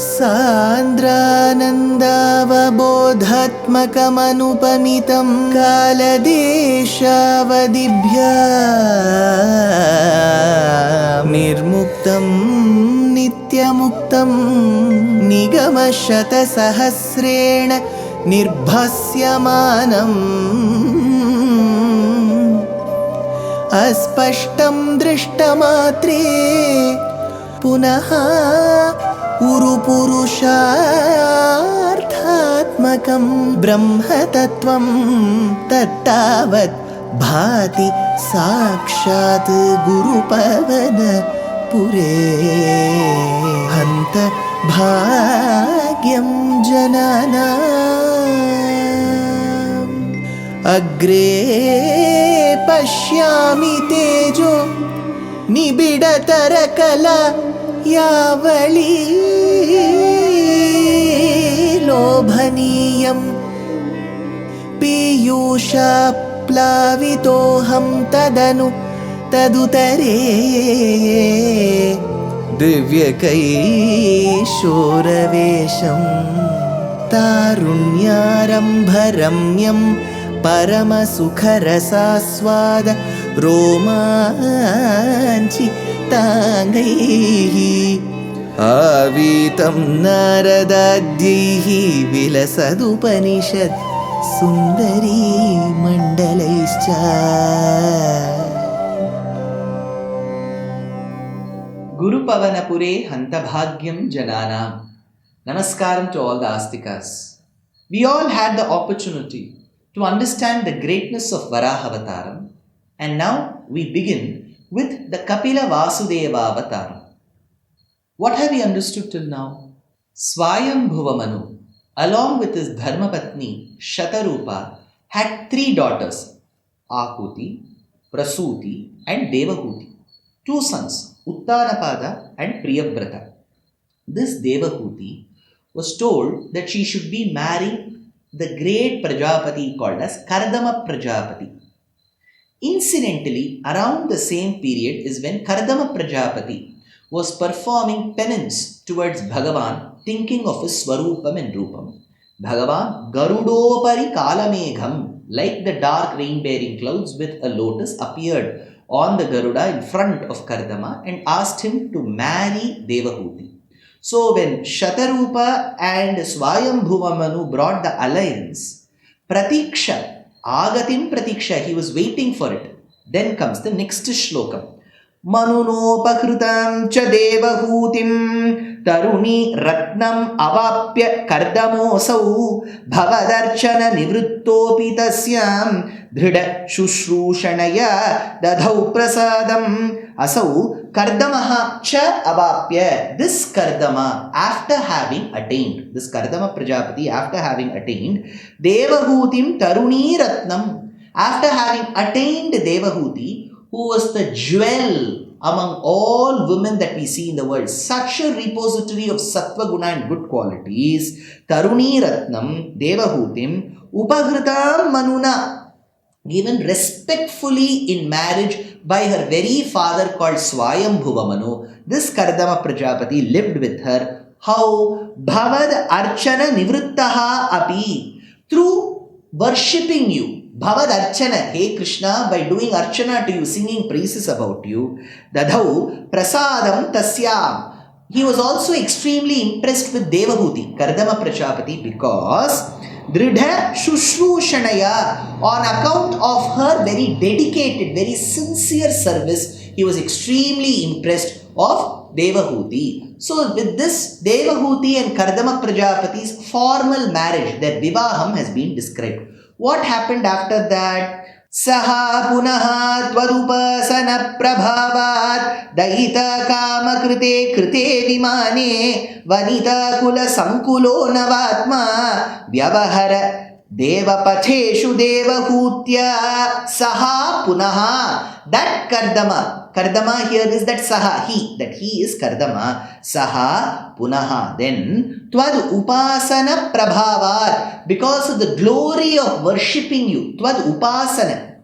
सान्द्रानन्दावबोधात्मकमनुपमितं कालदेशावदिभ्या निर्मुक्तं नित्यमुक्तं निगमशतसहस्रेण निर्भास्यमानम् अस्पष्टं दृष्टमात्रे पुनः उरुपुरुषार्थात्मकं ब्रह्मतत्त्वं तत्तावत् भाति साक्षात् गुरुपवनपुरे हन्त भाग्यं जनानाम् अग्रे पश्यामि तेजो निबिडतरकला यावली लोभनीयं पीयूषाप्लावितोऽहं तदुतरे दिव्यकैशोरवेशं तारुण्यारम्भरम्यं परमसुखरसास्वाद रोमाञ्चिताङ्गैः आवीतं नारदाद्यैः विलसदुपनिषत् सुन्दरी मण्डलैश्च. Gurupavanapure Hantabhagyam Jananam. Namaskaram to all the Astikas. We all had the opportunity to understand the greatness of Varahavataram, and now we begin with the Kapila Vasudeva Avataram. What have we understood till now? Swayambhuva along with his Dharmapatni Shatarupa, had 3 daughters, Akuti, Prasuti and Devahuti. 2 sons, Uttanapada and Priyavrata. This Devahuti was told that she should be marrying the great Prajapati called as Kardama Prajapati. Incidentally, around the same period is when Kardama Prajapati was performing penance towards Bhagavan, thinking of his Swarupam and Rupam. Bhagavan Garudopari Kalamegham, like the dark rain-bearing clouds with a lotus, appeared on the Garuda in front of Kardama and asked him to marry Devahuti. So when Shatarupa and Swayambhuvamanu brought the alliance, Pratiksha, Agatim Pratiksha, he was waiting for it. Then comes the next shlokam. Manunopakrutam cha Devahutim Taruni Ratnam Avapya Kardamosau Bhavadarchana Nivrittopi Tasyam Dhrida Shushrushanaya Dadhau Prasadam Asau Kardamaha cha Avapya. This Kardama, after having attained, this Kardama Prajapati, after having attained Devahutim Taruni Ratnam, after having attained Devahuti, who was the jewel among all women that we see in the world, such a repository of sattva guna and good qualities, Taruni Ratnam, Devahutim, Upaghritam Manuna, given respectfully in marriage by her very father called Swayambhuvamanu. This Kardama Prajapati lived with her. How? Bhavad Archana Nivrittaha Api, through worshipping you. Bhavad Archana, hey Krishna, by doing Archana to you, singing praises about you. Dadhau Prasadam Tasyam. He was also extremely impressed with Devahuti, Kardama Prajapati, because Dridha Shushrushanaya, on account of her very dedicated, very sincere service, he was extremely impressed of Devahuti. So with this, Devahuti and Kardama Prajapati's formal marriage, their Vivaham has been described. What happened after that? Saha punaha tvarupasana prabhavat dahita kama krite krite vimane vanita kula sankulo navatma vyavahara devapatheshu devahutya saha punaha. That Kardama here is that Saha, that he is Kardama. Saha Punaha. Then Tvad Upasana Prabhavat, because of the glory of worshipping you, Tvad Upasana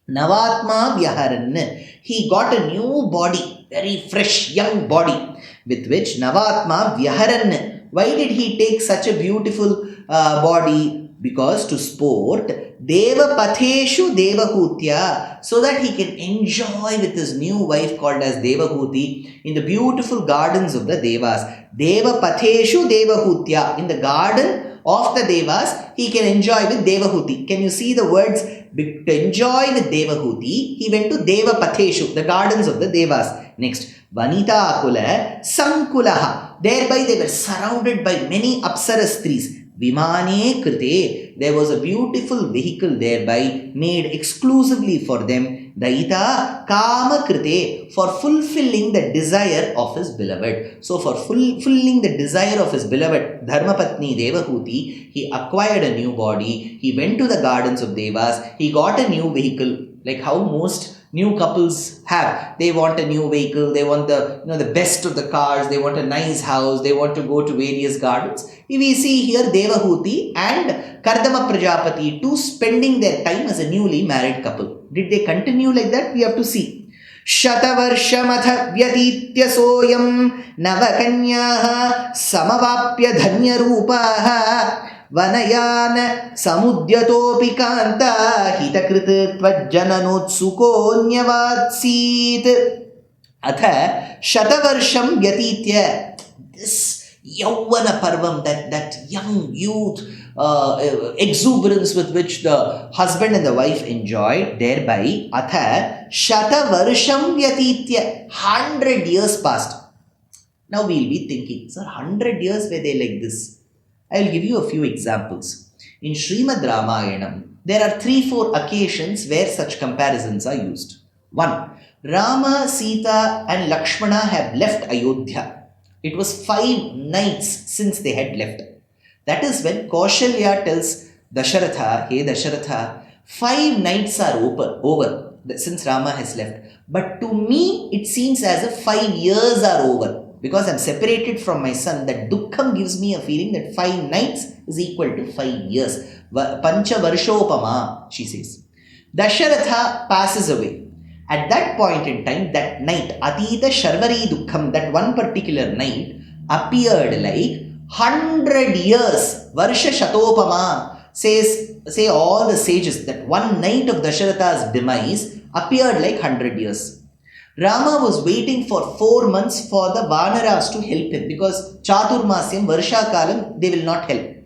Navatma Vyaharan, he got a new body. very fresh, young body, with which Navatma Vyaharan. Why did he take such a beautiful body? Because to sport Deva Patheshu Devahutya, so that he can enjoy with his new wife called as Devahuti in the beautiful gardens of the Devas. Deva Patheshu Devahutya, in the garden of the Devas, he can enjoy with Devahuti. Can you see the words? To enjoy with Devahuti, he went to Deva Patheshu, the gardens of the Devas. Next, Vanita Akula Sankulaha. Thereby they were surrounded by many Apsara Stris. Vimane Krite, there was a beautiful vehicle thereby made exclusively for them. Daita Kama Krite, for fulfilling the desire of his beloved. So for fulfilling the desire of his beloved Dharmapatni Devahuti, he acquired a new body. He went to the gardens of Devas. He got a new vehicle, like how most new couples have. They want a new vehicle, they want the best of the cars, they want a nice house, they want to go to various gardens. We see here Devahuti and Kardama Prajapati too spending their time as a newly married couple. Did they continue like that? We have to see. Shatavarshamath vyatitya soyam navakanyaha samavapya dhanya rupaha Vanayan samudyatopi kanta hitakrit tvajjananotsuko nyvatsit. Atha shatavarsham vyatitya. This yauvana parvam, that young youth exuberance with which the husband and the wife enjoyed, thereby atha shatavarsham vyatitya, 100 years passed. Now we'll be thinking, sir, 100 years were they like this? I will give you a few examples. In Srimad Ramayanam, there are 3-4 occasions where such comparisons are used. 1. Rama, Sita and Lakshmana have left Ayodhya. It was 5 nights since they had left. That is when Kaushalya tells Dasharatha, hey Dasharatha, 5 nights are over since Rama has left. But to me, it seems as if 5 years are over. Because I'm separated from my son, that dukkham gives me a feeling that 5 nights is equal to 5 years. Pancha varshopama, she says. Dasharatha passes away. At that point in time, that night, Atita Sharvari Dukkham, that one particular night, appeared like 100 years. Varsha Shatopama, say all the sages, that one night of Dasharatha's demise appeared like 100 years. Rama was waiting for 4 months for the Vanaras to help him, because Chaturmasyam, Varsha Kalam, they will not help.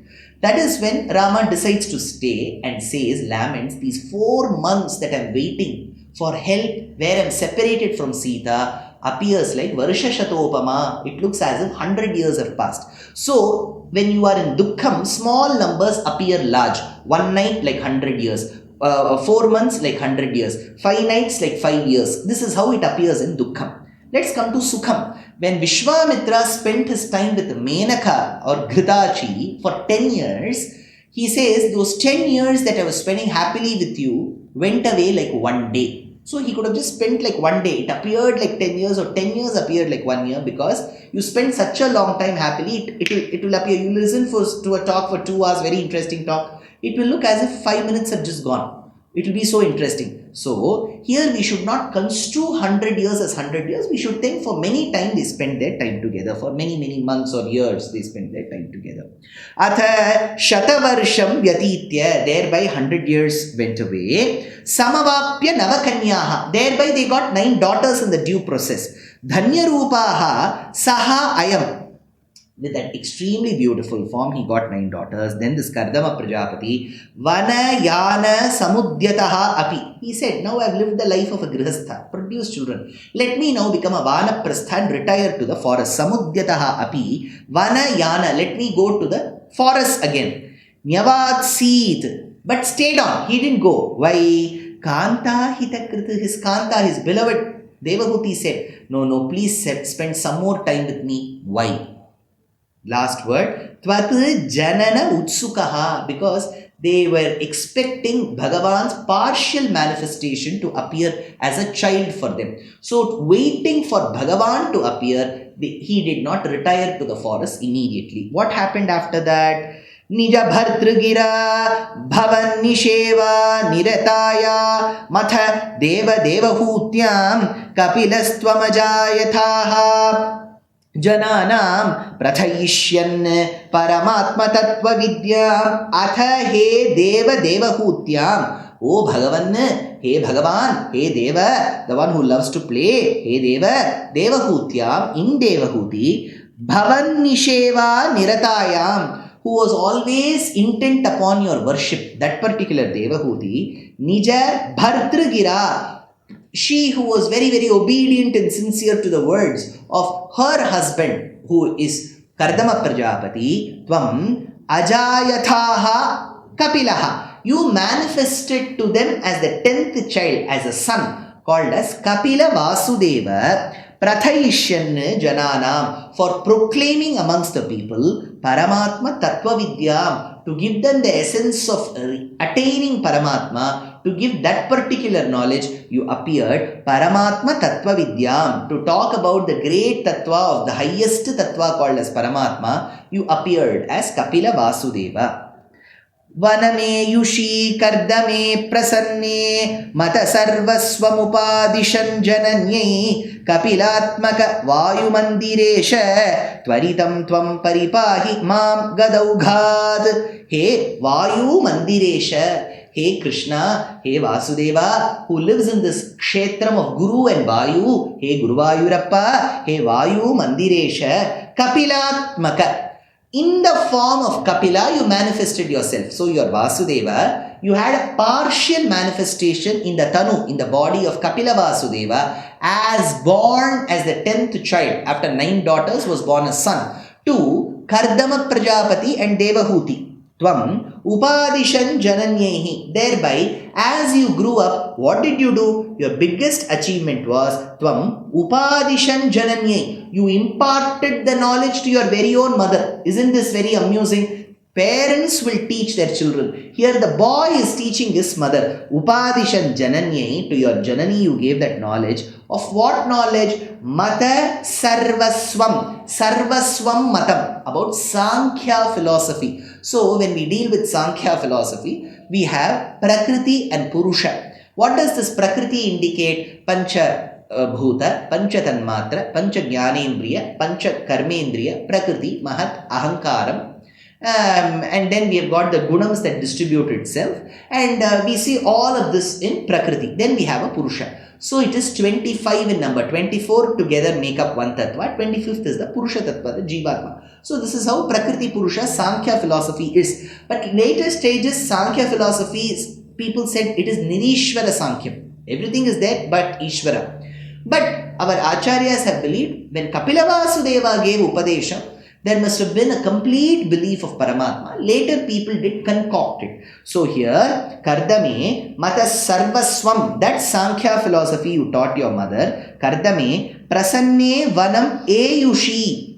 That is when Rama decides to stay and says, laments, these 4 months that I am waiting for help, where I am separated from Sita, appears like Varsha Shatopama. It looks as if 100 years have passed. So, when you are in Dukkham, small numbers appear large. 1 night like 100 years. 4 months like 100 years, 5 nights like 5 years. This is how it appears in Dukkham. Let's come to Sukham. When Vishwamitra spent his time with Menaka or Ghritachi for 10 years, he says, those 10 years that I was spending happily with you went away like 1 day. So he could have just spent like 1 day. It appeared like 10 years, or 10 years appeared like 1 year, because you spend such a long time happily, it will appear. You listen to a talk for 2 hours, very interesting talk. It will look as if 5 minutes have just gone. It will be so interesting. So, here we should not construe 100 years as 100 years. We should think for many time they spend their time together. For many months or years they spend their time together. Atha shatavarsham vyatitya, thereby 100 years went away. Samavapya navakanyaha, thereby they got 9 daughters in the due process. Dhanya rupaha saha ayam. With that extremely beautiful form, he got 9 daughters. Then this Kardama Prajapati, Vana Yana Samudyataha Api. He said, now I have lived the life of a Grihastha, produced children. Let me now become a Vanaprastha and retire to the forest. Samudyataha Api, Vana Yana, let me go to the forest again. Nyavad Seet, but stayed on. He didn't go. Why? Kanta Hitakrita, his Kanta, his beloved Devahuti said, no, please spend some more time with me. Why? Last word, Tvat Janana Utsukaha, because they were expecting Bhagavan's partial manifestation to appear as a child for them. So, waiting for Bhagavan to appear, he did not retire to the forest immediately. What happened after that? निज भर्तृगिरा भवन्निषेवा निरताया मथ देवदेवहूत्यां कपिलस्त्वमजायथाः जनानां प्रथयिष्यन् परमात्मतत्त्वविद्याम् अथ हे देवदेवहूत्यां ओ भगवन् हे भगवान हे देव the one who loves to play hey Dev देवहूत्यां in Devahuti भवन्निषेवा निरतायां who was always intent upon your worship, that particular Devahuti, Nija Bhartragira, she who was very, very obedient and sincere to the words of her husband, who is Kardama Prajapati, Tvam Ajayathaha Kapilaha. You manifested to them as the 10th child, as a son, called as Kapila Vasudeva, Prathayishyan Jananam, for proclaiming amongst the people Paramatma Tattva Vidyam, to give them the essence of attaining Paramatma, to give that particular knowledge. You appeared Paramatma Tattva Vidyam, to talk about the great Tattva of the highest Tattva called as Paramatma. You appeared as Kapila Vasudeva. वनमेयुषी कर्दमे प्रसन्ने मत सर्वस्वमुपादिशन् जनन्यै कपिलात्मक वायुमन्दिरेश त्वरितं त्वं परिपाहि मां गदौघात्. हे वायुमन्दिरेश, हे Krishna, hey Vasudeva, who lives in this kshetram of Guru and Vayu, hey Guruvayurappa, hey Vayu Mandiresha, Kapilatmaka. In the form of Kapila, you manifested yourself. So you are Vasudeva. You had a partial manifestation in the Tanu, in the body of Kapila Vasudeva, as born as the 10th child. After 9 daughters was born a son to Kardama Prajapati and Devahuti. Tvam Upadishan Jananyehi. Thereby, as you grew up, what did you do? Your biggest achievement was Tvam Upadishan Jananyehi. You imparted the knowledge to your very own mother. Isn't this very amusing? Parents will teach their children. Here the boy is teaching his mother. Upadishan Jananyehi, to your Janani you gave that knowledge. Of what knowledge? Mata Sarvaswam. Sarvaswam Matam. About Sankhya philosophy. So when we deal with Sankhya philosophy, we have Prakriti and Purusha. What does this Prakriti indicate? Pancha Bhuta, Pancha Tanmatra, Pancha Jnanendriya, Pancha Karmendriya, Prakriti, Mahat, Ahankaram. And then we have got the gunams that distribute itself, and we see all of this in Prakriti. Then we have a Purusha. So it is 25 in number. 24 together make up one Tattva. 25th is the Purusha Tattva, the Jivatma. So this is how Prakriti Purusha Sankhya philosophy is. But later stages Sankhya philosophy is, people said it is Nirishvara Sankhya. Everything is there but Ishvara. But our Acharyas have believed when Kapila Vasudeva gave Upadesha, there must have been a complete belief of Paramatma. Later people did concoct it. So here, Kardame Mata Sarvaswam, that Sankhya philosophy you taught your mother, Kardame Prasanne Vanam Eyushi.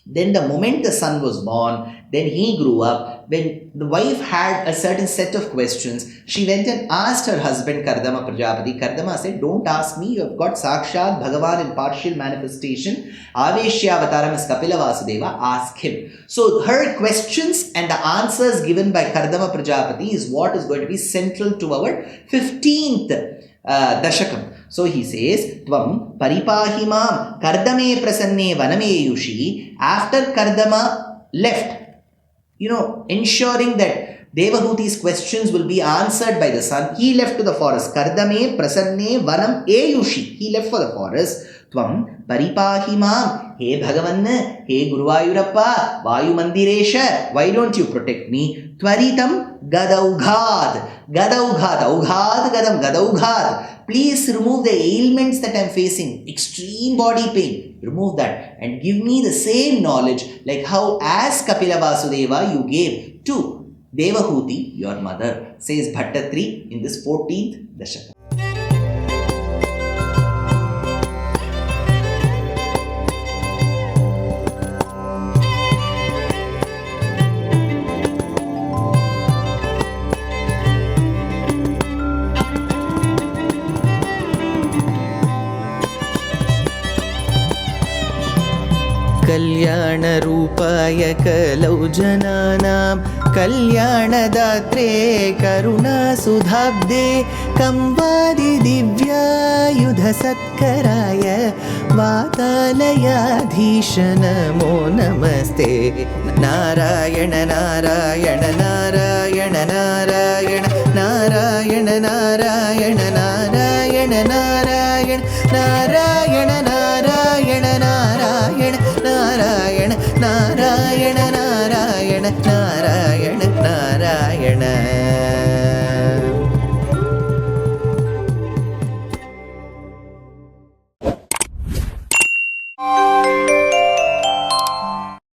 Then the moment the son was born, then he grew up. When the wife had a certain set of questions, she went and asked her husband Kardama Prajapati. Kardama said, don't ask me, you have got Sakshat Bhagavan in partial manifestation. Aveshya Avataram is Kapila Vasudeva, ask him. So her questions and the answers given by Kardama Prajapati is what is going to be central to our 15th Dashakam. So he says, Tvam Paripahimam Kardame Prasanne Vanameyushi. After Kardama left, ensuring that Devahuti's questions will be answered by the son, he left to the forest. Kardame Prasanne Vanam Eyushi. He left for the forest. Tvam Paripahimam. Hey Bhagavan, hey Guruvayurappa, Vayu Mandiresha, why don't you protect me? Tvaritam Gadaughat. Gadaughat. Aughad Gadam. Gadaughat. Please remove the ailments that I am facing. Extreme body pain. Remove that and give me the same knowledge like how as Kapila Vasudeva you gave to Devahuti, your mother, says Bhattatri in this 14th Dashaka. कल्याणरूप कल्पाय कलौ जनानां कल्याणदात्रे करुणासुधाब्दे कंवादिदिव्यायुधसत्कराय वातालयाधीश नमो नमस्ते। नारायण नारायण नारायण नारायण नारायण नारायण नारायण नारायण नारायण नारायण नारायण नारायण नारायण नारायण नारायण